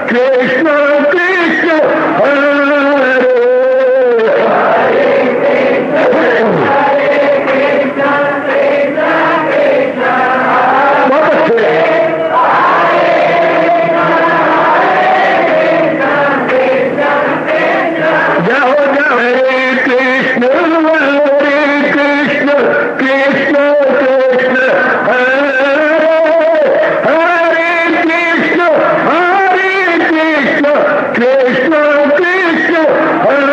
कृष्ण कृष्ण हरे बहुत अच्छे जाओ जाओ हरे कृष्ण कृष्ण कृष्ण हरे हरे कृष्ण कृष्ण कृष्ण हरे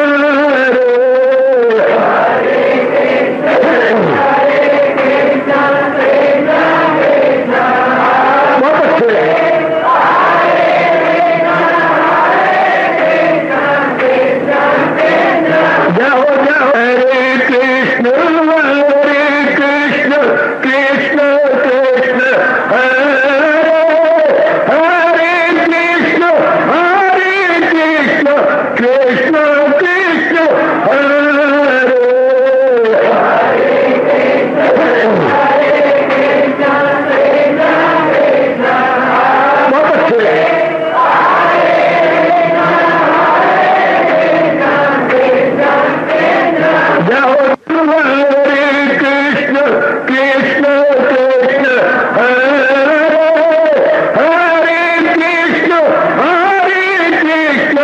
बहुत अच्छे जाओ जाओ हरे कृष्ण कृष्ण कृष्ण हरे हरे कृष्ण कृष्ण कृष्ण हरे बहुत अच्छे जाओ हरे कृष्ण कृष्ण हरे हरे कृष्ण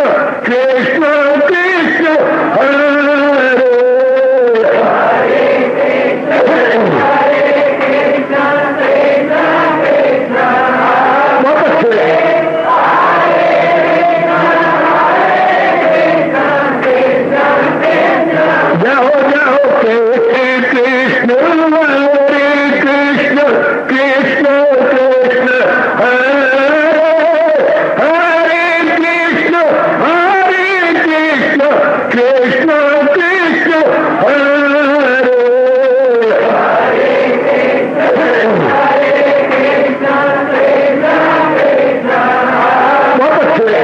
कृष्ण कृष्ण हरे बहुत अच्छे जाओ जाओ हरे कृष्ण कृष्ण कृष्ण हरे हरे कृष्ण कृष्ण कृष्ण हरे बहुत अच्छे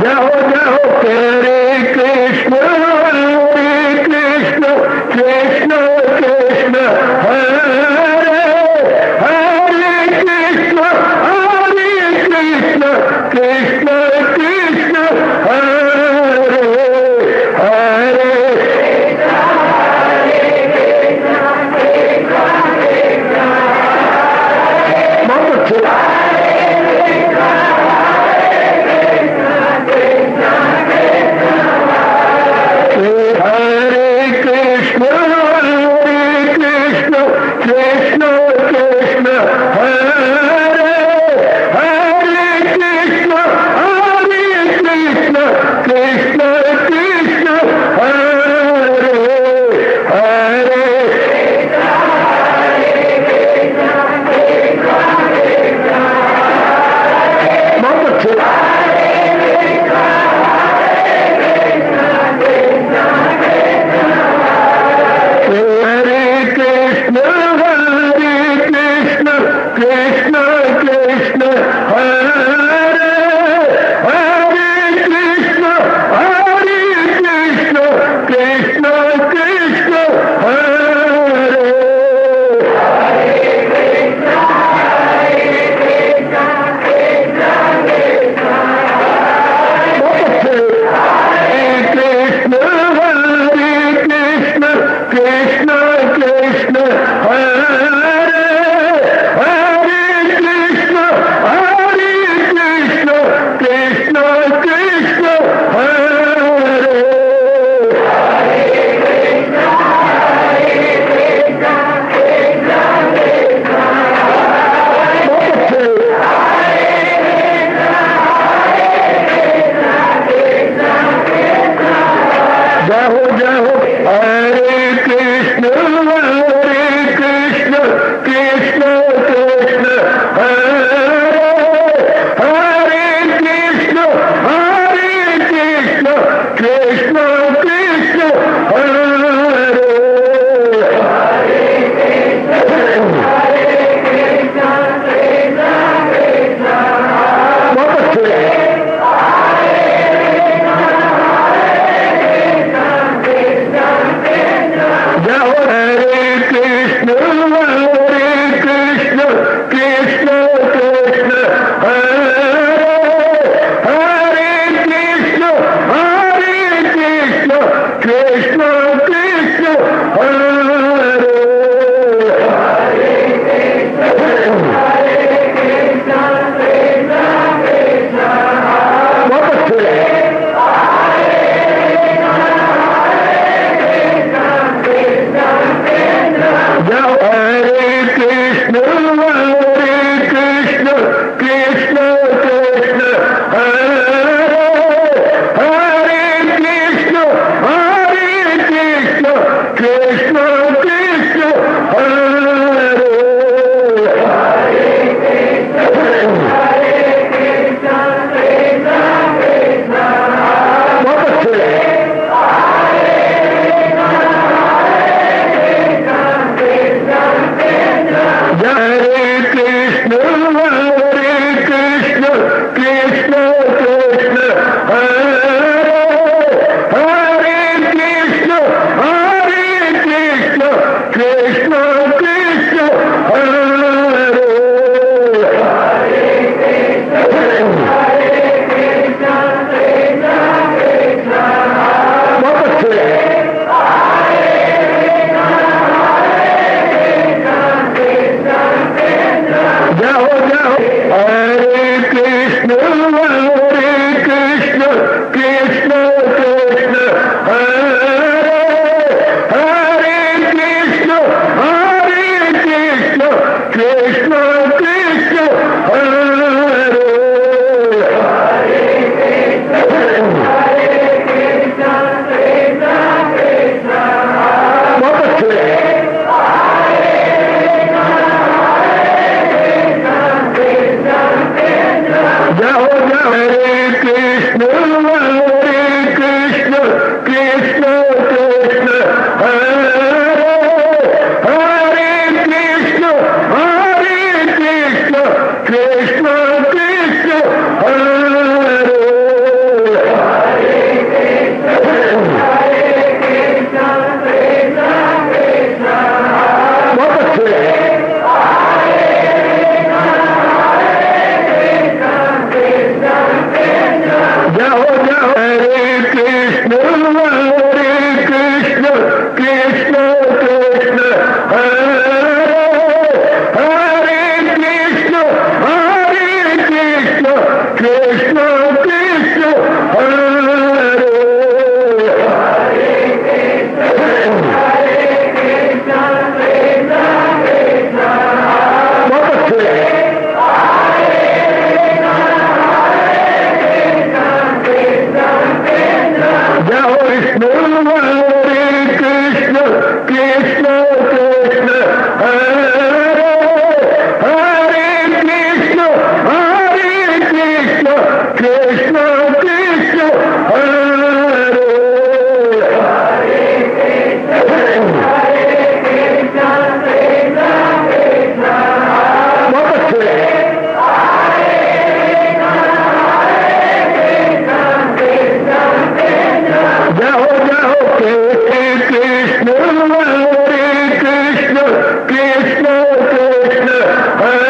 जाओ जाओ हरे कृष्ण कृष्ण हरे हरे कृष्ण कृष्ण हरे हरे बहुत अच्छे हरे कृष्ण कृष्ण हरे हरे कृष्ण कृष्ण हरे हरे जाओ जाओ हरे कृष्ण कृष्ण कृष्ण हरे हरे कृष्ण कृष्ण कृष्ण हरे बहुत अच्छे जाओ जाओ हरे कृष्ण कृष्ण कृष्ण हरे हरे कृष्ण कृष्ण कृष्ण हरे बहुत अच्छे जाओ जाओ हरे कृष्ण कृष्ण कृष्ण हरे हरे कृष्ण कृष्ण हरे बहुत अच्छे जाओ विष्णु कृष्ण कृष्ण हरे हरे कृष्ण कृष्ण हरे बहुत अच्छे जाओ जाओ कृष्ण कृष्ण कृष्ण हरे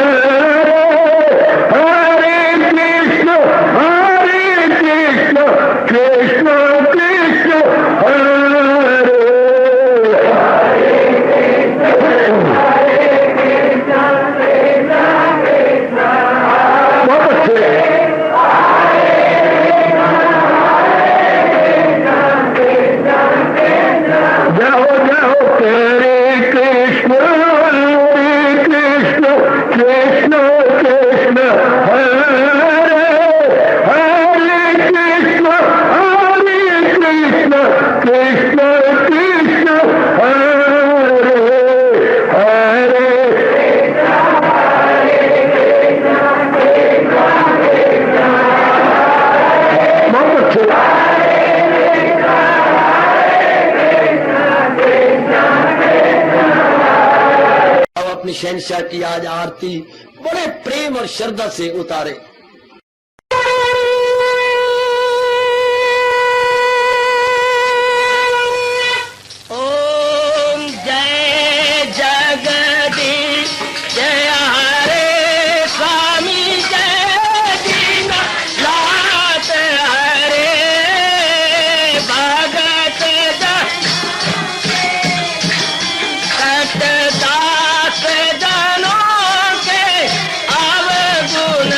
हरे कृष्ण कृष्ण हरे बहुत अच्छे जाओ जाओ हरे कृष्ण कृष्ण हरे हरे कृष्ण कृष्ण हरे हरे बहुत अच्छे अपनी शहनशाह की आज आरती बड़े प्रेम और श्रद्धा से उतारे। ओम जय जगदीश जय हरे स्वामी जय दीनानाथ हरे भगत दास जनों के अवगुण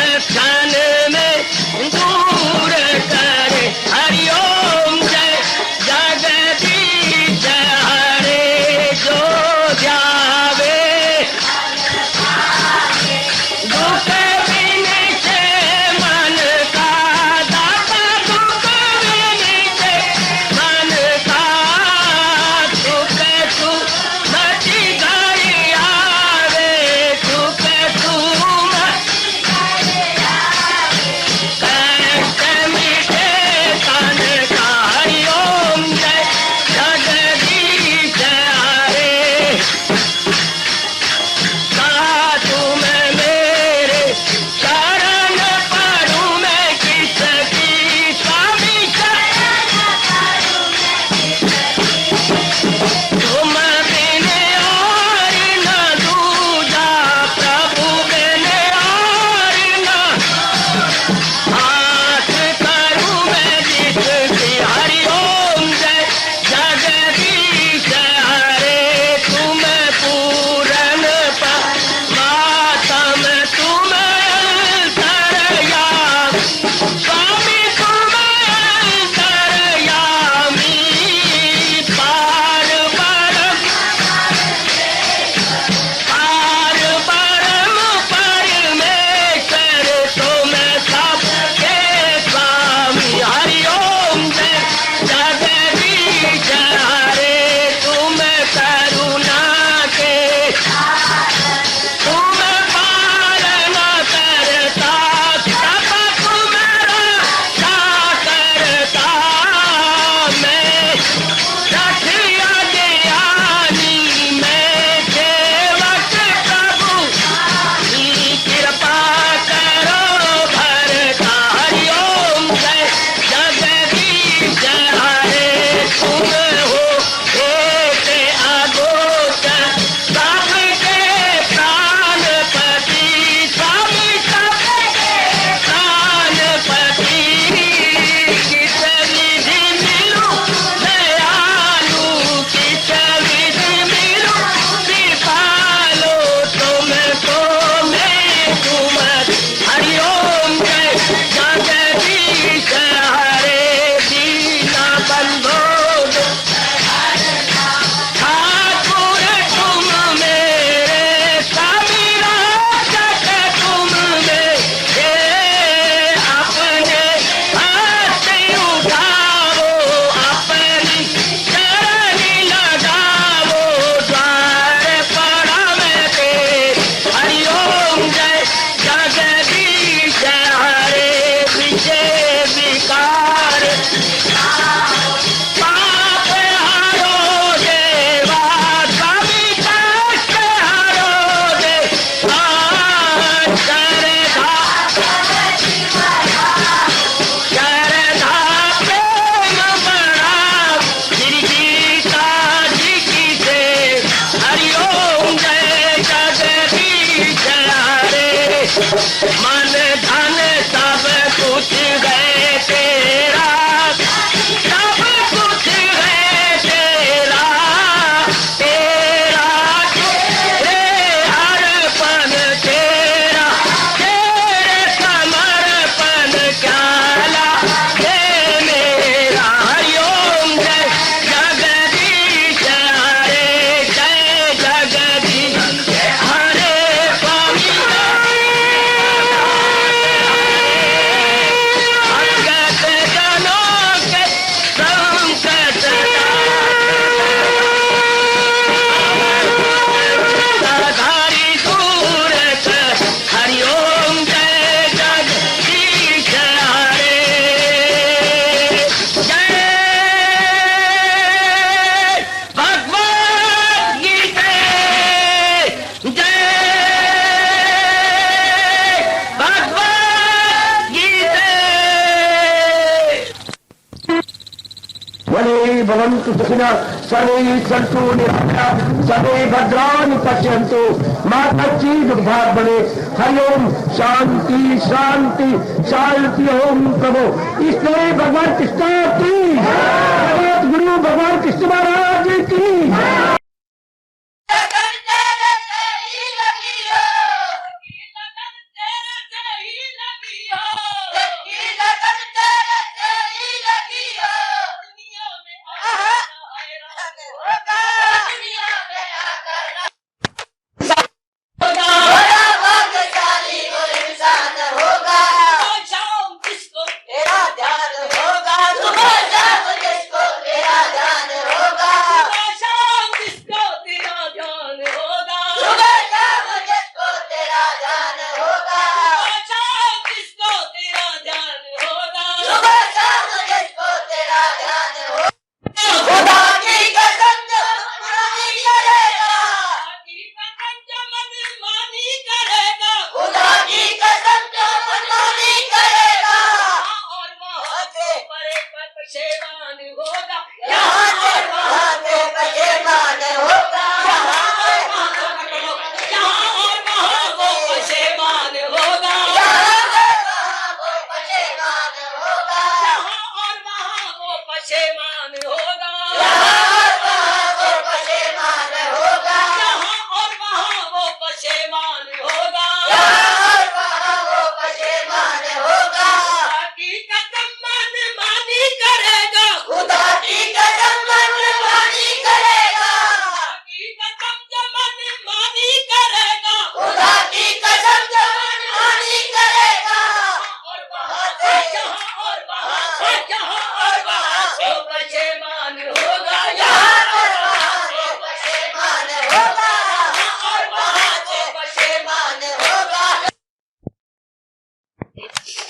भवन्तु सुखिनः सर्वे सन्तु निरामयाः सर्वे भद्राणि पश्यन्तु मा कश्चित् दुर्भाग् भवेत्। हरि ओम शांति शांति शांति। ओम प्रभु ईश्वरी भगवान कृष्ण की जगत गुरु भगवान कृष्ण महाराज की।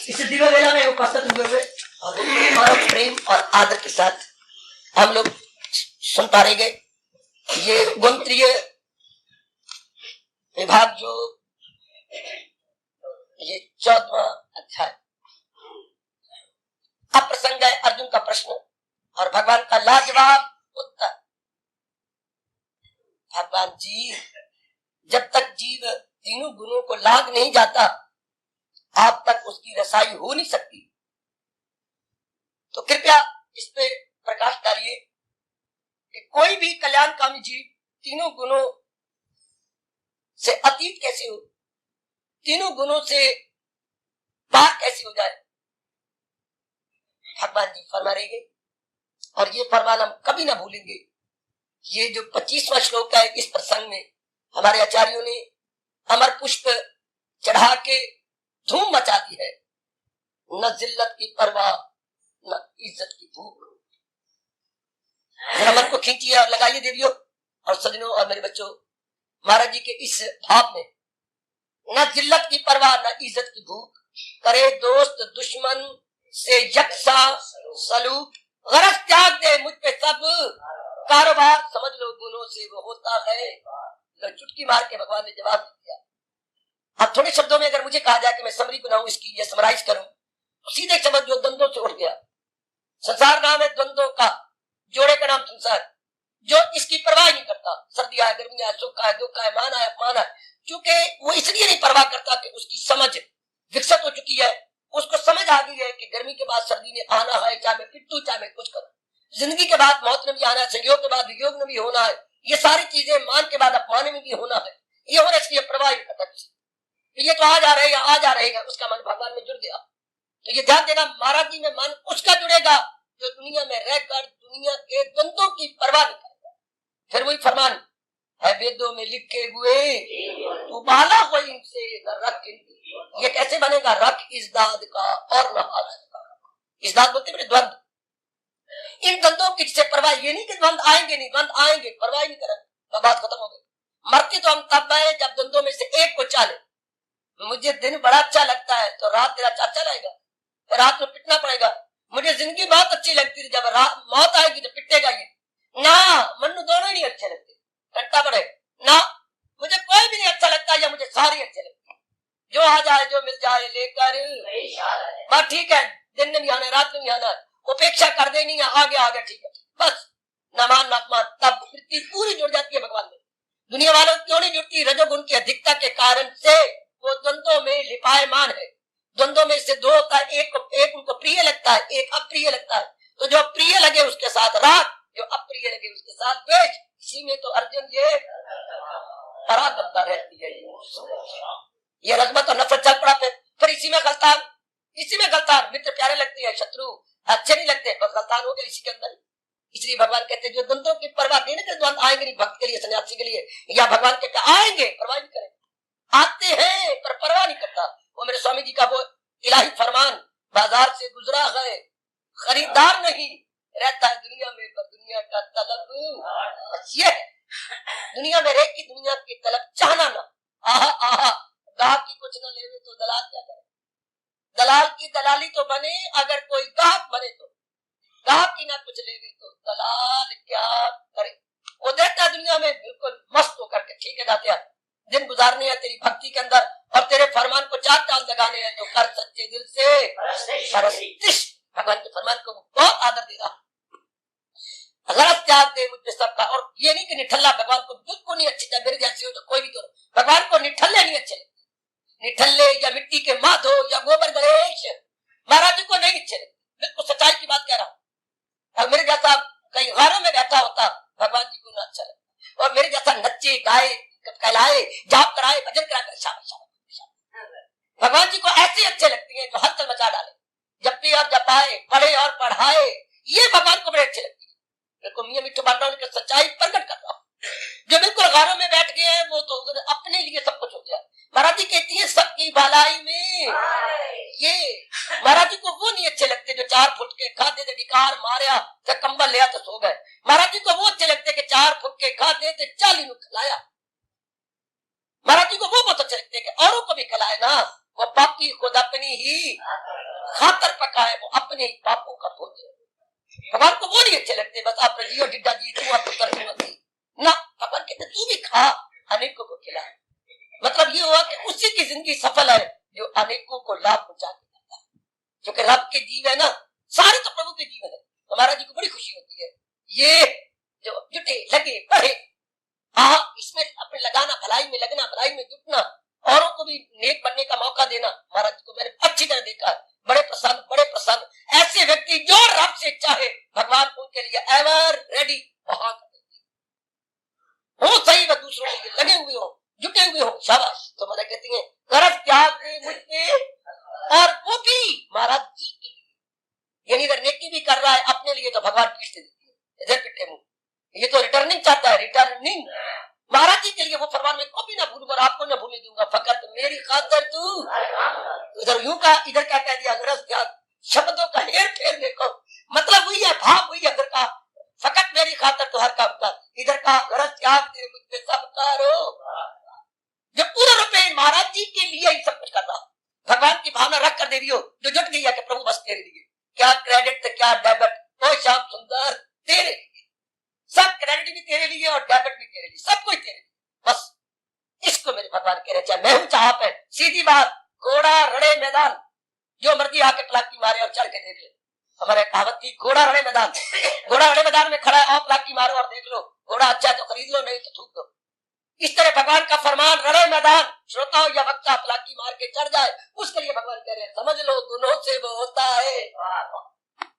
इस दिव्य वेला में उपस्थित हुए हुए और प्रेम और आदर के साथ हम लोग सुनता रह गए। ये गोत्रीय विभाग जो ये 14वां अध्याय अब प्रसंग है अर्जुन का प्रश्न और भगवान का लाजवाब उत्तर। भगवान जी जब तक जीव तीनों गुणों को लाग नहीं जाता आप तक उसकी रसाई हो नहीं सकती। तो कृपया इस पे प्रकाश डालिए कि कोई भी कल्याणकामी जीव तीनों गुणों से अतीत कैसे हो, तीनों गुणों से पार कैसे हो जाए। भगवान जी फरमा रहेंगे और ये फरमान हम कभी ना भूलेंगे। ये जो 25वां श्लोक है इस प्रसंग में हमारे आचार्यों ने अमर पुष्प चढ़ा के धूम मचा दी है। न जिल्लत की परवाह न इज्जत की भूख। मन को खींचिए और लगाइए देवियों और सजनों और मेरे बच्चों, महाराज जी के इस भाव में न जिल्लत की परवाह न इज्जत की भूख, करे दोस्त दुश्मन से यकसा सलूक, गरज त्याग दे मुझ पे सब कारोबार, समझ लो गुणों से वो होता है। चुटकी मार के भगवान ने जवाब दिया। अब थोड़े शब्दों में अगर मुझे कहा जाए कि मैं समरी बनाऊं इसकी या समराइज करूं तो सीधे शब्द जो द्वंद्वों से उठ गया। संसार नाम है द्वंद्वों का, जोड़े का नाम संसार, जो इसकी परवाह नहीं करता। सर्दी आए गर्मी आए सुख आए दुख आए मान आए अपमान आए, क्योंकि वो इसलिए नहीं परवाह करता कि उसकी समझ विकसित हो चुकी है। उसको समझ आ गई है कि गर्मी के बाद सर्दी में आना है, चाहे मैं पिट्टू चाहे मैं कुछ करूं। जिंदगी के बाद मौत में भी आना है, संयोग के बाद वियोग में भी होना है, ये सारी चीजें मान के बाद अपमान में भी होना है। ये होने इसलिए परवाह नहीं करता किसी। ये तो आ जा रहेगा आ जा रहेगा, उसका मन भगवान में जुड़ गया। तो ये ध्यान देना, महाराज जी में मन उसका जुड़ेगा जो दुनिया में रहकर दुनिया के द्वंद्वों की परवाह नहीं करेगा। फिर वही फरमान है वेदों में लिखे हुए, तू बाला हो इनसे रख। ये कैसे बनेगा? रख इस दाद का और न इस दाद बोलते मेरे द्वंद्व। इन द्वंद्वों की जिसे परवाह, ये नहीं कि द्वंद्व आएंगे नहीं, द्वंद्व आएंगे, परवाह नहीं करेंगे, तो बात खत्म हो गई। मरते तो हम तब है जब द्वंद्वों में से एक को चाले। मुझे दिन बड़ा अच्छा लगता है तो रात तेरा अच्छा लगेगा, तो रात में पिटना पड़ेगा। मुझे जिंदगी बहुत अच्छी लगती थी, जब मौत आएगी तो पिटेगा ये ना। मनु दोनों ही नहीं अच्छे लगते, घंटा पड़े ना। मुझे कोई भी नहीं अच्छा लगता या मुझे सारी अच्छे लगती। जो आ जाए जो मिल जाए लेकर बात ठीक है, दिन में भी आना है रात में भी आना है, उपेक्षा कर देनी है, आगे आगे ठीक है बस। न मान न अपमान, तब वृत्ति पूरी जुड़ जाती है भगवान में। दुनिया वालों क्यों नहीं जुड़ती? रजोगुण की अधिकता के कारण से वो द्वंद्वों में लिपायमान है। द्वंद्वों में से दो होता है, एक उनको प्रिय लगता है, एक अप्रिय लगता है। तो जो प्रिय लगे उसके साथ राग, जो अप्रिय लगे उसके साथ द्वेष। इसी में तो अर्जुन ये परागता रहती है। ये रगबत और नफरत चल पड़ा, फिर इसी में गलतान, इसी में गलतान। मित्र प्यारे लगते हैं, शत्रु अच्छे नहीं लगते, बस गलतान हो गया इसी के अंदर। इसलिए भगवान कहते हैं जो द्वंद्वों की परवाह नहीं करते, द्वंद्व आएंगे नहीं, भक्त के लिए, सन्यासी के लिए, या भगवान कहते आएंगे परवाह नहीं करेंगे, आते हैं पर परवाह नहीं करता। वो मेरे स्वामी जी का वो इलाही फरमान, बाजार से गुजरा है खरीदार नहीं, रहता है दुनिया में पर दुनिया का तलब। ये दुनिया में रह की दुनिया की तलब चाहना ना। आहा आहा, गाहक की कुछ ना लेवे तो दलाल क्या करे? दलाल की दलाली तो बने अगर कोई गाहक बने तो, गाहक की ना कुछ लेवे तो दलाल क्या करे? वो देखता दुनिया में बिल्कुल मस्त होकर के, ठीक है दातिया, दिन गुजारने हैं तेरी भक्ति के अंदर और तेरे फरमान को 4 चांद लगाने हैं, तो कर सच्चे दिल से परस्तिश। भगवान के फरमान को बहुत आदर देगा, गलत त्याग दे मुझ पे सबका। और ये नहीं कि निठल्ला भगवान को बिल्कुल नहीं अच्छी, मेरे जैसे हो तो कोई भी तो, भगवान को निठल्ले नहीं अच्छे लगते, निठल्ले या मिट्टी के माधो या गोबर गणेश महाराज जी को नहीं अच्छे लगते। बिल्कुल सच्चाई की बात कह रहा हूँ। और मेरे जैसा कहीं गारों में बैठा होता भगवान जी को ना अच्छा लगता, और मेरे जैसा नच्चे गाए कहलाए जाप कराए भजन कराए, भगवान जी को ऐसे अच्छे लगती है जो हलचल मचा डाले, जब भी आप जपाए पढ़े और पढ़ाए, ये भगवान को बड़े अच्छे लगती है। बिल्कुल मियां मिठू बांट रहा हूँ, सच्चाई प्रकट कर रहा हूँ। जो बिल्कुल गारों में बैठ गए हैं वो तो अपने लिए सब कुछ हो गया। महाराज जी कहती है सबकी भलाई में ये, महाराज जी को वो नहीं अच्छे लगते जो 4 फुट के खाते थे डिकार मारिया तो कंबल लिया तो सो गए। महाराज जी को वो अच्छे लगते कि 4 फुट के खाते थे 40 को खिलाया। महाराज जी को वो बहुत अच्छे लगते कि औरों को भी खिलाए ना, वो पापी खुद अपनी ही खातर पकाए, वो अपने ही पापों का भोजन। भगवान को वो नहीं अच्छे लगते बस आप जियो डिड्डा जी तू पुत्र ना, भगवान कहते तू भी खा, अनेकों को खिला। मतलब ये हुआ कि उसी की जिंदगी सफल है जो अनेकों को लाभ पहुंचा के जाता है, क्योंकि रब के जीव है ना, सारे तो प्रभु के जीवन है। तो महाराज जी को बड़ी खुशी होती है ये जो जुटे लगे पढ़े, इसमें अपने लगाना, भलाई में लगना, भलाई में जुटना, औरों को भी नेक बनने का मौका देना। महाराज जी को मैंने अच्छी तरह देखा है, बड़े प्रसन्न ऐसे व्यक्ति जो रब से चाहे भगवान उनके लिए एवर रेडी हो, सही व दूसरों के लिए लगे हुए हो, जुटे हुए हो, शाबाश। तो मैंने कहती है करज त्याग दे मुझ पे, और वो भी महाराज जी के लिए, यानी अगर नेकी भी कर रहा है अपने लिए तो भगवान पीछे देती है, इधर पिटे मुंह, ये तो रिटर्निंग चाहता है, रिटर्निंग। महाराज जी के लिए वो फरमान में कभी ना भूलूंगा, आपको ना भूलने दूंगा, फकत मेरी खातर तू। इधर यूं का इधर क्या कह दिया, गरज त्याग, शब्दों का हेर फेर देखो, मतलब वही है, भाव वही है। इधर का फकत मेरी खातर तो हर काम कर, इधर का गरज त्याग दे मुझ पे सब करो। जो पूरा रुपए महाराज जी के लिए ही सब कुछ कर रहा, भगवान की भावना रख कर देवियो जो जुट गई है कि प्रभु बस तेरे लिए, क्या क्रेडिट क्या डेबिट, ओ श्याम सुंदर तेरे लिए, सब क्रेडिट भी तेरे लिए और डेबिट भी तेरे लिए, सब कुछ तेरे लिए। बस इसको मेरे भगवान कह रहे, चाहे मैं हूं चाह पे, सीधी बात, घोड़ा रड़े मैदान, जो मर्जी आके पलाकी मारे और चढ़ के देख ले। हमारे कहावत थी घोड़ा रड़े मैदान, घोड़ा रड़े मैदान में खड़ा है और पलाकी मारो और देख लो, घोड़ा अच्छा है तो खरीद लो, नहीं तो थूक दो। इस तरह भगवान का फरमान रड़े मैदान, श्रोताओं या वक्ता पलाकी मार के चढ़ जाए, उसके लिए भगवान कह रहे हैं समझ लो गुणों से वो होता है,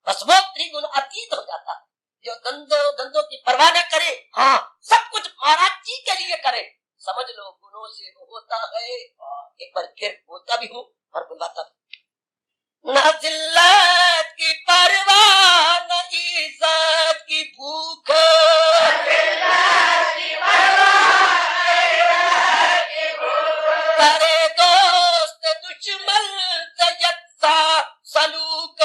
बस वो त्रिगुण अतीत हो जाता है जो धंधों की परवाह न करे, हाँ सब कुछ महाराज जी के लिए करे, समझ लो गुणों से वो होता है। एक बार फिर बोलता भी हूँ और बुलवाता भी, न जिल्लत की परवाह न इज्जत की भूख, करे दोस्त दुश्मन से यत्सा सलूक,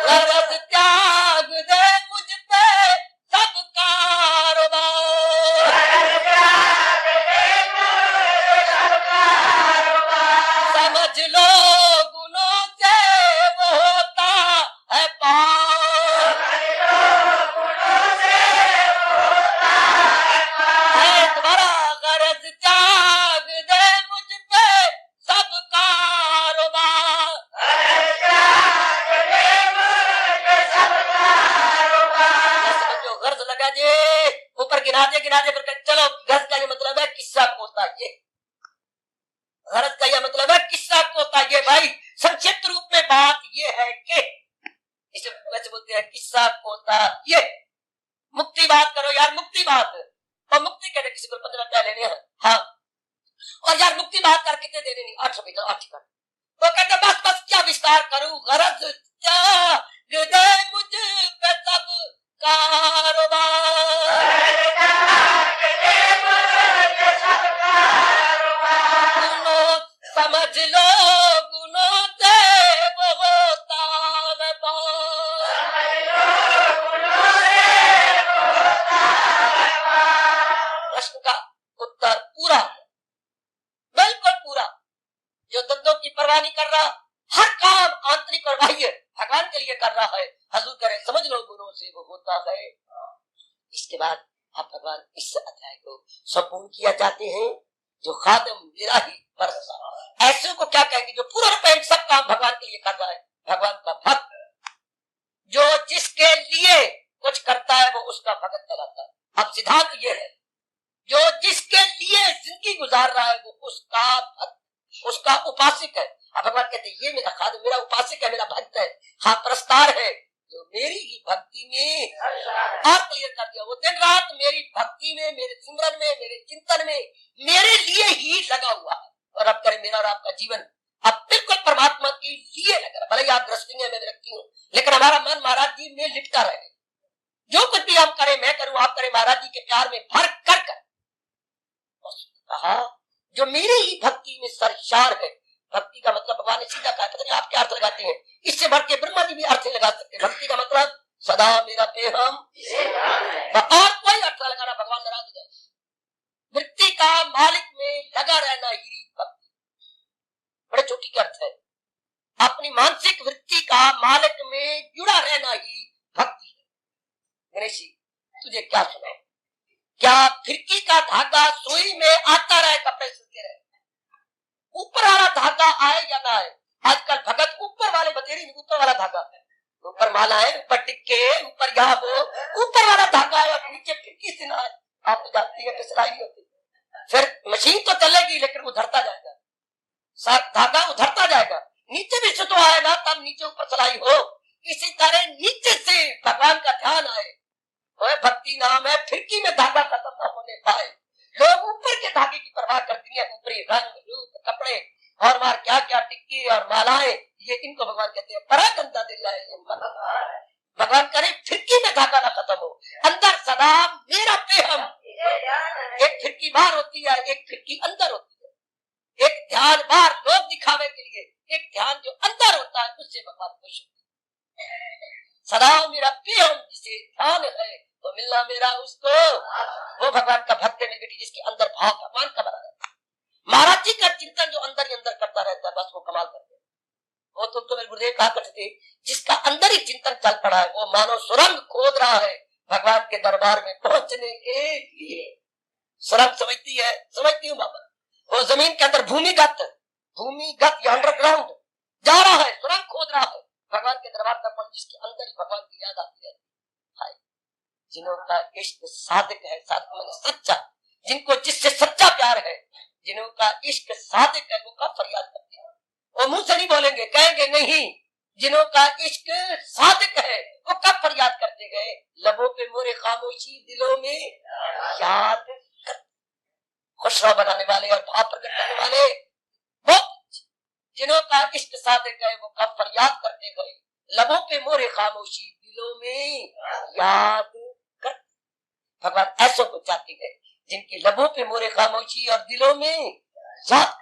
गरज त्याग दे मुझ पे सब कारोबार, समझ लो गुनों से वो होता है पार, ऊपर गिना दे फिर कहे, चलो गरज का ये मतलब है किस्सा कोता, ये गरज का ये मतलब है किस्सा कोता। ये भाई संक्षिप्त रूप में बात ये है कि इसे वैसे बोलते हैं किस्सा कोता, ये मुक्ति बात करो यार, मुक्ति बात। और मुक्ति कहते किसी को 15 रुपया लेने हैं, हाँ, और यार मुक्ति बात कर कितने देने नहीं, 8 रुपये 8 टिकट। तो कहते बस बस क्या विस्तार करूं, गरज क्या मुझ पे सब कारोबार, गुनो समझ लो गुनो से वो होता है प्रश्न का उत्तर पूरा, बिल्कुल पूरा। जो धंधों की परवाह नहीं कर रहा, हर काम आंतरिक और बाह्य भगवान के लिए कर रहा है, हजूर करे समझ लो गुणों से वो होता है। इसके बाद आप भगवान इस अध्याय को संपूर्ण किया चाहते हैं, जो खादम मेरा ही परसा, ऐसे को क्या कहेंगे जो पूरा रूप सब काम भगवान के लिए कर रहा है, भगवान का भक्त। जो जिसके लिए कुछ करता है वो उसका भगत कहलाता है। अब सिद्धांत ये है, जो जिसके लिए जिंदगी गुजार रहा है वो उसका भक्त, उसका उपासक है। अब भगवान कहते हैं ये मेरा खादम, मेरा उपासक है, मेरा भक्त है, हाँ प्रस्तार है, जो मेरी ही भक्ति में, और क्लियर कर दिया, वो दिन रात मेरी भक्ति में, मेरे सिमरन में, मेरे चिंतन में, मेरे लिए ही लगा हुआ है। और अब करे मेरा और आपका जीवन अब बिल्कुल परमात्मा के लिए लगा रहा। भले ही आप दृष्टि में व्यक्ति हूँ, लेकिन हमारा मन महाराज जी में लिपटा रहे। जो कुछ भी हम करें, मैं करूं, आप करें, महाराज जी के प्यार में भर कर कहा जो मेरी ही भक्ति में सरशार है। भक्ति का मतलब भगवान ने सीधा कहा, पता नहीं आप क्या अर्थ लगाते हैं, इससे बढ़ के ब्रह्मा जी भी अर्थ लगा सकते हैं। भक्ति का मतलब सदा मेरा पे हम, और कोई अर्थ लगाना भगवान नाराज हो जाए। वृत्ति का मालिक में लगा रहना ही भक्ति, बड़े छोटी का अर्थ है। अपनी मानसिक वृत्ति का मालिक में जुड़ा रहना ही भक्ति है। गणेश जी तुझे क्या सुना, क्या फिरकी का धागा सुई में आता रहे, कपड़े सिलते रहे, ऊपर वाला धागा आए या ना आए। आजकल भगत ऊपर वाले बतेरी, ऊपर वाला धागा है, ऊपर माला है, ऊपर टिक्के, ऊपर यहाँ वो ऊपर वाला धागा है, और नीचे फिरकी से ना आए। आप तो जानती है सिलाई होती, फिर मशीन तो चलेगी लेकिन उधरता जाएगा, धागा उधरता जाएगा, नीचे भी सुतो आएगा तब नीचे ऊपर सिलाई हो। इसी तरह नीचे से भगवान का ध्यान आए, भक्ति नाम है, फिरकी में धागा खत्म न होने पाए। लोग ऊपर के धागे की परवाह करती है, ऊपरी रंग रूप कपड़े और मार क्या क्या टिक्की और मालाएं, ये इनको भगवान कहते हैं बड़ा गंदा दिल है ये मन। भगवान करे फिरकी में धागा ना खत्म हो, अंदर सदा मेरा पे हम। एक फिरकी बाहर होती है, एक फिरकी अंदर होती है। एक ध्यान बाहर लोग दिखावे के लिए, एक ध्यान जो अंदर होता है उससे भगवान खुश होते हैं। सदा मेरा पे हम, जिसे ध्यान है तो मिलना मेरा उसको, वो भगवान का भक्त है बेटी, जिसके अंदर भाव भगवान का बना रहता है। महाराज जी का चिंतन जो अंदर ही अंदर करता रहता है, बस वो कमाल करते हैं। वो तो मेरे गुरुदेव कहा करते थे, जिसका अंदर ही चिंतन चल पड़ा है वो मानो सुरंग खोद रहा है भगवान के दरबार में पहुंचने के लिए। सुरंग समझती हूँ बाबा, वो जमीन के अंदर भूमिगत या अंडरग्राउंड जा रहा है, सुरंग खोद रहा है भगवान के दरबार तक, जिसके अंदर ही भगवान की याद आती है। जिनका इश्क साधक है, साधक माने सच्चा, जिनको जिससे सच्चा प्यार है, जिनका इश्क साधक है, वो कब फरियाद करते हैं, वो मुंह से नहीं बोलेंगे, कहेंगे नहीं। जिनका इश्क साधक है वो कब फरियाद करते गए, लबों पे मोरे खामोशी, दिलों में याद। खुशरा बनाने वाले और भाव प्रकट करने वाले वो, जिनका इश्क साधक है वो कब फरियाद करते गए, लबों पे मोरे खामोशी, दिलों में याद। भगवान ऐसो को चाहते हैं जिनके लबों पे मोरे खामोशी और दिलों में याद।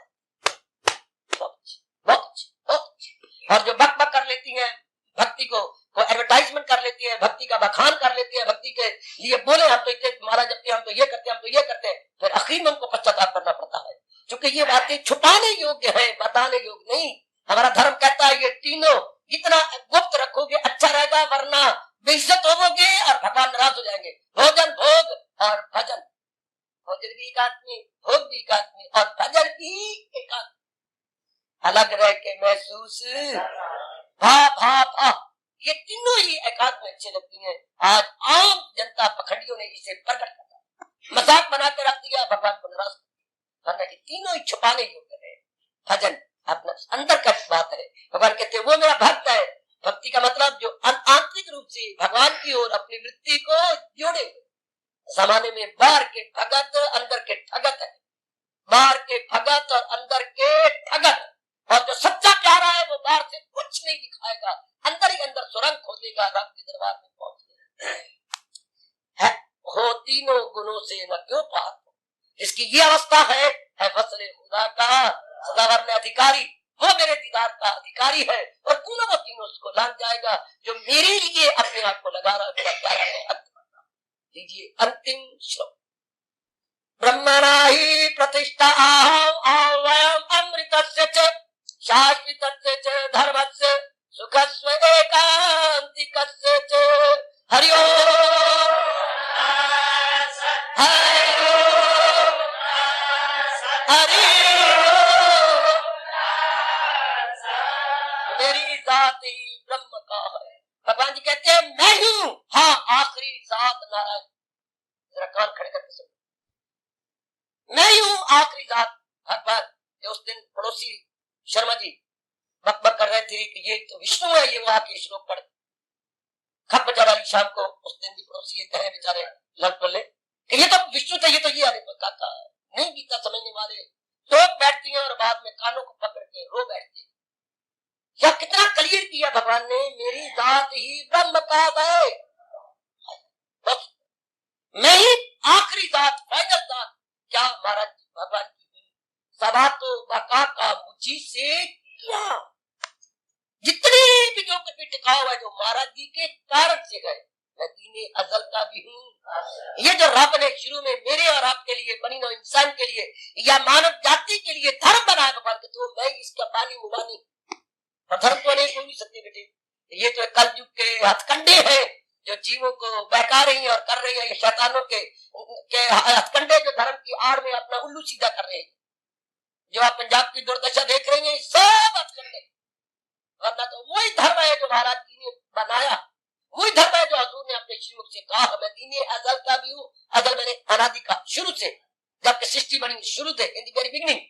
और जो बक बक कर लेती हैं भक्ति को, वो एडवर्टाइजमेंट कर लेती है, भक्ति का बखान कर लेती है, भक्ति के लिए बोले हम तो इतने महाराज जबकि हम तो ये करते हैं, हम तो ये करते हैं, फिर आखिर में उनको पश्चाताप करना पड़ता है, क्योंकि ये बातें छुपाने योग्य है, बताने योग्य नहीं। हमारा धर्म कहता है ये तीनों जितना गुप्त रखोगे अच्छा रहेगा, वरना बेइज्जत होवोगे और भगवान नाराज हो जाएंगे। भोजन भोग और भजन, भोजन भी एक आदमी, भोग भी एक आदमी और भजन भी एक आदमी, अलग रह के महसूस भा भा भा, ये तीनों ही एकांत में अच्छे लगती हैं। आज आम जनता पखंडियों ने इसे प्रकट कर मजाक बना के रख दिया, भगवान को नाराज करना कि तीनों ही छुपाने योग्य है। भजन अपना अंदर का बात है। भगवान कहते हैं वो मेरा भक्त है। भक्ति का मतलब जो आंतरिक रूप से भगवान की ओर अपनी वृत्ति को जोड़े। जमाने में बाहर के भगत अंदर के ठगत है, बाहर के भगत और अंदर के ठगत। और जो सच्चा प्यारा है वो बाहर से कुछ नहीं दिखाएगा, अंदर ही अंदर सुरंग खोदेगा, राम के दरबार में पहुंचेगा। हो तीनों गुणों से न क्यों पार हो, जिसकी ये अवस्था है वसले खुदा का सदावर में अधिकारी, वो मेरे दीदार का अधिकारी है। और तीनों वो तीनों उसको लग जाएगा जो मेरे लिए अपने आप को लगा रहा है। लीजिए अंतिम श्लोक। ब्रह्मणा ही प्रतिष्ठा वयम अमृतस्य च शाश्वतस्य च धर्मस्य सुखस्व एकांतिकस्य च। हरि ओम हरि ओम। मेरी जात ही ब्रह्म का है। भगवान जी कहते हैं मैं ही हूं। हाँ, आखिरी जात नारायण। जरा कान खड़े करके सुनो, मैं ही हूं आखिरी जात। भगवान जो उस दिन पड़ोसी शर्मा जी बकबक कर रहे थे कि ये तो विष्णु है, ये वहां के श्लोक पढ़ खप बजा वाली शाम को उस दिन भी पड़ोसी ये कहे बेचारे लड़ पड़े कि ये तो विष्णु थे, ये तो ये। अरे काका नहीं गीता समझने वाले लोग बैठती हैं और बाद में कानों को पकड़ के रो बैठते हैं। या कितना क्लियर किया भगवान ने, मेरी जात ही ब्रह्म का है। बस मैं ही आखिरी जात, फाइनल जात। क्या महाराज भगवान की सभा तो बका का मुझी से क्या, जितनी भी जो कुछ भी टिकाव है जो महाराज जी के कारण से गए। मैं दीने अजल का भी हूँ। ये जो रब ने शुरू में मेरे और आपके लिए बनी नो इंसान के लिए या मानव जाति के लिए धर्म बनाया भगवान के, तो मैं इसका बानी मुबानी धर्म तो नहीं कोई नहीं सकते बेटे। ये तो कलयुग के हथकंडे हैं जो जीवों को बहका रही है और कर रही है। ये शैतानों के हथकंडे जो धर्म की आड़ में अपना उल्लू सीधा कर रहे हैं। जो आप पंजाब की दुर्दशा देख रहे हैं सब हथकंडे, वरना तो वही धर्म है जो महाराज जी ने बनाया, वही धर्म है जो हजूर ने अपने श्रीमुख से कहा मैं दीने अजल का भी हूँ। अजल मैंने अनादि का, शुरू से जबकि सृष्टि बनी शुरू से, इन द वेरी बिगिनिंग।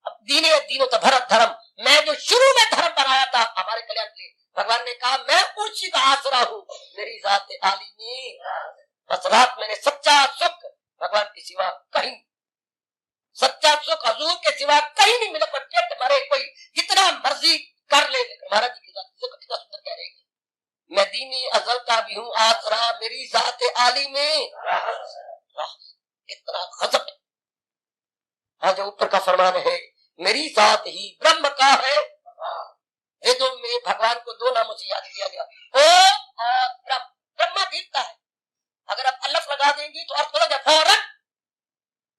अब दीने दीनों तो भरत धर्म, मैं जो शुरू में धर्म बनाया था हमारे कल्याण के लिए, भगवान ने कहा मैं उसी का आसरा हूँ। मेरी जात आली में बस रात मैंने सच्चा सुख भगवान के सिवा कहीं, सच्चा सुख हजूर के सिवा कहीं नहीं मिला। पर मरे कोई जितना मर्जी कर ले, महाराज जी की जात कितना सुंदर कह रहे हैं, मैं दीने अजल का भी हूँ आसरा, मेरी जात आली में इतना गजब। आज ऊपर का फरमान है मेरी जात ही ब्रह्म का है। वेदों में भगवान को दो नामों से याद किया गया, ओम और ब्रह्म। ब्रह्मा देवता है, अगर आप अलफ लगा देंगे तो अर्थ लगा फौरन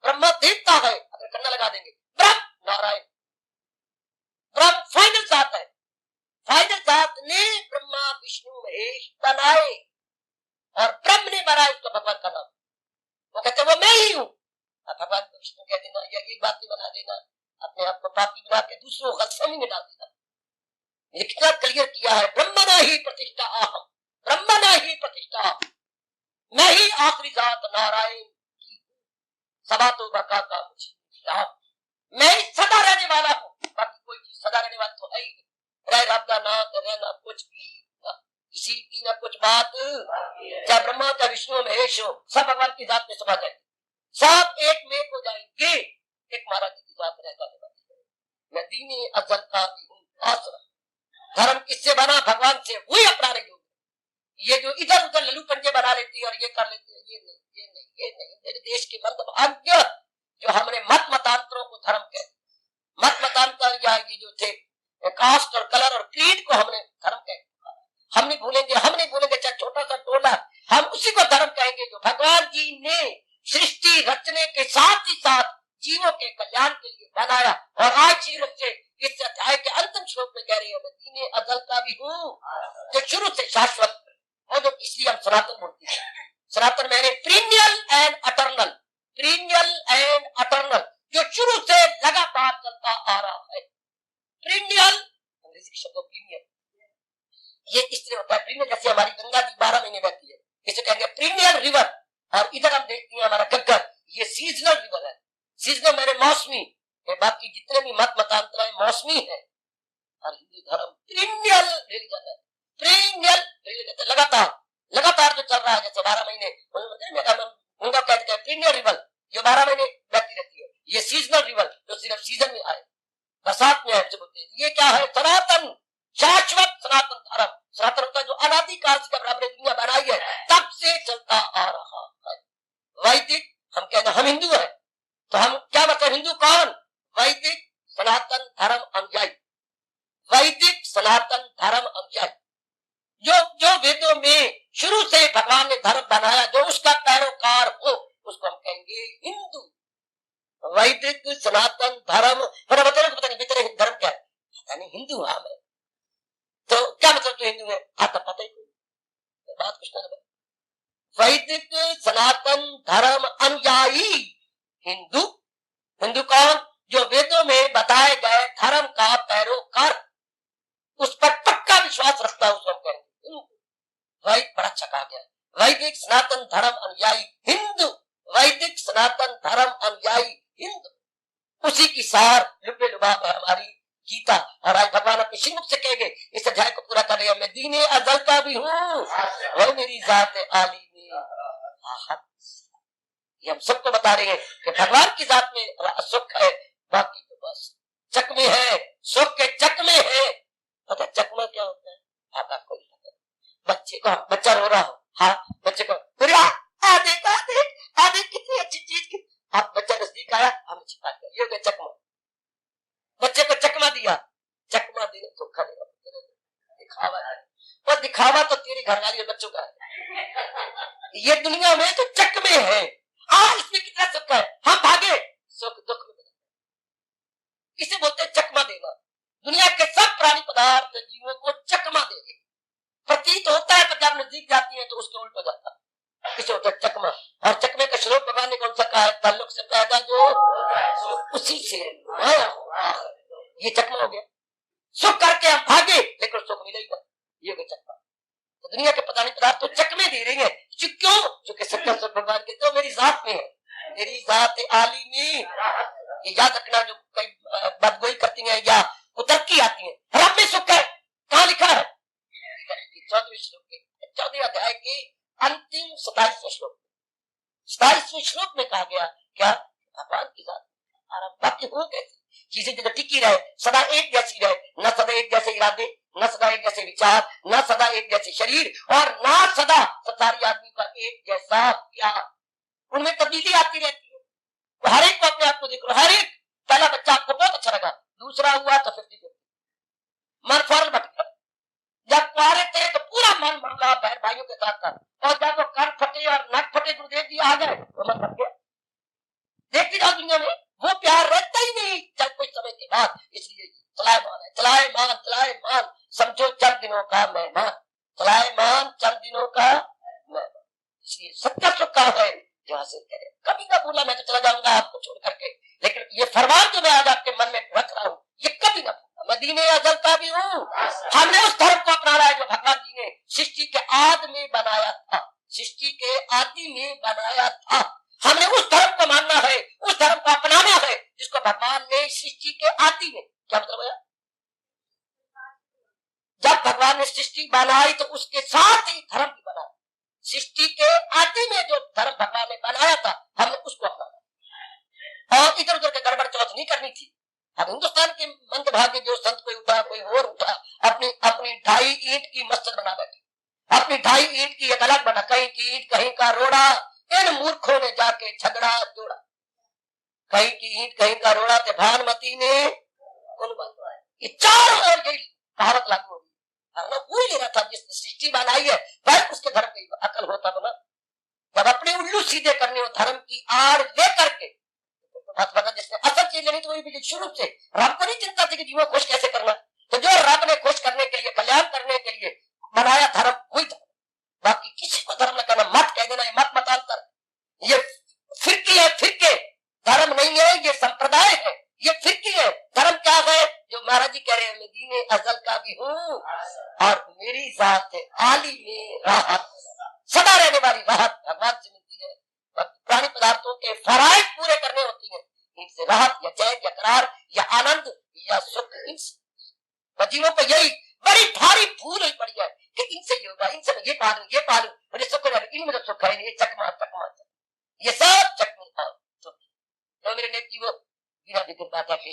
ब्रह्मा देवता है, अगर कन्ना लगा देंगे ब्रह्म नारायण। ब्रह्म फाइनल जात है। फाइनल जात ने ब्रह्मा विष्णु महेश बनाए और ब्रह्म ने बनाया उसका भगवान का नाम। वो कहते वो मैं ही हूँ। भगवान को विष्णु कह देना या एक बात नहीं बना देना, अपने आप को पापी बना के दूसरों को गलतफहमी में डाल देना। ये कितना क्लियर किया है, ब्रह्मणा ही प्रतिष्ठा अहम, ब्रह्मणा ही प्रतिष्ठा, मैं ही आखिरी जात नारायण की सभा तो बका का मुझे, मैं ही सदा रहने वाला हूँ। बाकी कोई चीज सदा रहने वाला तो है ही नहीं। रह रब का ना रहना कुछ भी, किसी की ना कुछ बात, चाहे ब्रह्मा चाहे विष्णु महेश हो, सब भगवान की जात में समा जाएंगे, सब एक में हो जाएंगे, एक महाराज जी की जात रहता है। मैं दीने अजल का भी हूँ आसरा। धर्म किससे बना? भगवान से, वही अपना रही हो। ये जो इधर उधर लल्लू पंजे बना लेती है और ये कर लेती है, ये नहीं ये नहीं ये नहीं। मेरे देश के मंद भाग्य जो हमने मत मतांतरों को धर्म कहते, मत मतांतर या ये जो थे कास्ट और कलर और क्रीड को हमने धर्म कहते। हम नहीं भूलेंगे चाहे छोटा सा टोला, हम उसी को धर्म कहेंगे जो भगवान जी ने सृष्टि रचने के साथ ही साथ जीवों के कल्याण के लिए बनाया। और आज जीवन से इस अध्याय के अंतिम श्लोक में कह रही है मैं दीने अजल का भी हूँ, जो शुरू से शाश्वत, और जो इसलिए हम सनातन बोलते हैं। सनातन मैंने perineal and eternal, perineal and eternal, जो शुरू से लगातार चलता आ रहा है। प्रीनियल अंग्रेजी शब्द प्रीनियल, ये इस तरह होता है। प्रीनियल सीजनल रिवर है। सीजनल मैंने मौसमी, बाकी जितने भी मत मतांतर है मौसमी है। और हिंदू धर्म प्रीनियल रिलीजन है, प्रीनियल रिलीजन, लगातार लगातार जो चल रहा है, जैसे 12 महीने उनका कहते हैं प्रीनियल रिवर, जो 12 महीने बहती रहती है। ये सीजनल रिवर जो सिर्फ सीजन में आए, बरसात में है, बोलते हैं ये क्या है, सनातन शाश्वत सनातन धर्म। सनातन होता है जो अनादिकाल से जब रब ने दुनिया बनाई है तब से चलता आ रहा है। वैदिक, हम कहते हैं हम हिंदू हैं, तो हम क्या मतलब हिंदू कौन? वैदिक सनातन धर्म अनुयायी, वैदिक सनातन धर्म अनुयायी, जो वेदों में शुरू से भगवान ने धर्म बनाया, जो उसका पैरोकार हो, उसको हम कहेंगे हिंदू। वैदिक सनातन धर्म, पता नहीं बेचारे धर्म क्या है, पता नहीं, हिंदू हम है। तो क्या मतलब तो हिंदू है? आता पता ही नहीं, बात कुछ ना। वैदिक सनातन धर्म अनुयायी हिंदू। हिंदू कौन? जो वेदों में बताए गए धर्म का पैरोकार, उस पर पक्का विश्वास रखता है, उसको कहेंगे हिंदू। वैदिक बड़ा अच्छा कहा गया, वैदिक सनातन धर्म अनुयायी हिंदू, वैदिक सनातन धर्म अनुयायी हिंदू। उसी की सार लुबे लुबाब है हमारी गीता। और आज भगवान अपने श्रीमुख से कहेंगे इस अध्याय को पूरा कर रहे, मैं दीने अजल का भी हूँ, वह मेरी जात आली में आहत। ये हम सबको बता रहे हैं कि भगवान की जात में सुख है, बाकी तो बस चकमे है, सुख के चकमे है। पता चकमा क्या होता है? आपको बच्चे को, बच्चा रो रहा हो, हाँ बच्चे को आदे कितनी अच्छी चीज की, आप बच्चा नजदीक आया, हमने छिपा दिया, ये हो गया चकमा। बच्चे को चकमा दिया, चकमा देने धोखा देगा, दिखावा है, और दिखावा तो तेरे घर वाली बच्चों का है। ये दुनिया में तो चकमे है। हाँ, इसमें कितना सुख है, हम भागे, सुख दुख में, इसे बोलते हैं चकमा देना। दुनिया के सब प्राणी पदार्थ जीवों को चकमा देंगे, प्रतीत होता है, पर जब नजदीक जाती है तो उसके उल्ट हो जाता है, इसे होता है चकमा। और चकमे का श्लोक भगवान ने कौन सा कहा है? ताल्लुक से पैदा जो उसी से, ये चकमा हो गया। सुख करके हम भागे, लेकिन सुख मिलेगा, ये भी चकमा। तो दुनिया के प्राणी पदार्थ तो चकमे दे रही है, क्यों? क्योंकि सच्चा सुख भगवान के तो मेरी जात में है, मेरी जात आली में। ये याद रखना, जो कई बदगोई करती है या उतरकी आती है, रब में सुख है, कहाँ लिखा है? 14वें श्लोक के 14वें अध्याय के अंतिम 27वें श्लोक, 27वें श्लोक में कहा गया क्या? भगवान की जात बाकी हो कैसे चीजें जब टिकी रहे, सदा एक जैसी रहे, न सदा एक जैसे इरादे, न सदा एक जैसे विचार, न सदा एक जैसे शरीर, और न सदा संसारी आदमी का एक जैसा प्यार, उनमें तब्दीली आती रहती है। तो हर एक को अपने आप को देख लो, हर एक, पहला बच्चा आपको बहुत अच्छा लगा, दूसरा हुआ तो 50-50, मन फौरन भटक गया। जब प्यारे थे तो पूरा मन मंगा बहन भाइयों के साथ था, और जब वो कर फटे और नट फटे गुरुदेव जी आ गए तो मन भटक गया। देखते जाओ दुनिया में वो प्यार रहता ही नहीं जब कुछ समय के बाद। इसलिए चलायमान है, चलायमान, समझो चंद दिनों का मेहमान, चलायमान चंद दिनों का मेहमान। इसलिए सत्य सुख का है जो हासिल करे, कभी ना भूला मैं तो चला जाऊंगा आपको छोड़ करके, लेकिन ये फरमान जो मैं आज आपके मन में रख रहा हूँ, ये कभी ना भूलना। मैं दीने अजल का भी हूँ, हमने उस धर्म को अपनाना है जो भगवान जी ने सृष्टि के आदि में बनाया था, सृष्टि के आदि में बनाया था। हमने उस धर्म को मानना है, उस धर्म को अपनाना है जिसको भगवान ने सृष्टि के आदि में, क्या मतलब है? जब भगवान ने सृष्टि बनाई तो उसके साथ ही धर्म भी बना। सृष्टि के आदि में जो धर्म भगवान ने बनाया था, हमने उसको अपनाना, और इधर उधर के गड़बड़ चौथ नहीं करनी थी। अब हिंदुस्तान के मंद भाग्य जो संत कोई उठा, कोई और उठा, अपनी 2.5 ईंट की मस्जिद बना बैठी, अपनी 2.5 ईंट की एक अलग बना, कहीं की ईंट कहीं का रोड़ा, इन मूर्खों ने जाके झगड़ा जोड़ा, कहीं की ईंट कहीं का रोड़ा, ते भानुमती ने ये चारों ओर यही कहावत लागू होगी। वही लेना था जिसने सृष्टि बनाई है, वह उसके धर्म की अकल होता बना। जब अपने उल्लू सीधे करने हो धर्म की आड़ ले करके, तो जिसने असल चीज लेनी तो वही भी शुरू से रब को नहीं चिंता थी कि जीवन खुश कैसे करना, तो जो रब ने खुश करने के लिए, कल्याण करने के लिए बनाया धर्म, वही धर्म। बाकी किसी को धर्म न करना, मत कह देना, मत मतांतर, ये फिरकी है, फिरके धर्म नहीं है, ये संप्रदाय है, ये फिरकी है। धर्म क्या है? जो महाराज जी कह रहे हैं, मैं दीने अजल का भी हूँ और मेरी जात आली में राहत, सदा रहने वाली राहत भगवान से मिलती है। प्राणी पदार्थों के फराइज बड़ी भारी भूल हुई पड़ी है कि इनसे ये होगा, इनसे मैं ये पालू मुझे सुख हो जाएगा, इनमें तो सुख है नहीं, चकमा ये सब चकमी और तो मेरे नेकी वो बिना भी कृपा कहते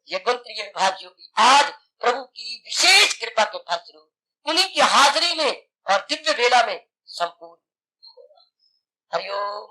ये गुंत्री विभाग योगी आज प्रभु की विशेष कृपा के फलस्वरूप उन्हीं की हाजिरी में और दिव्य वेला में संपूर्ण हरिओम।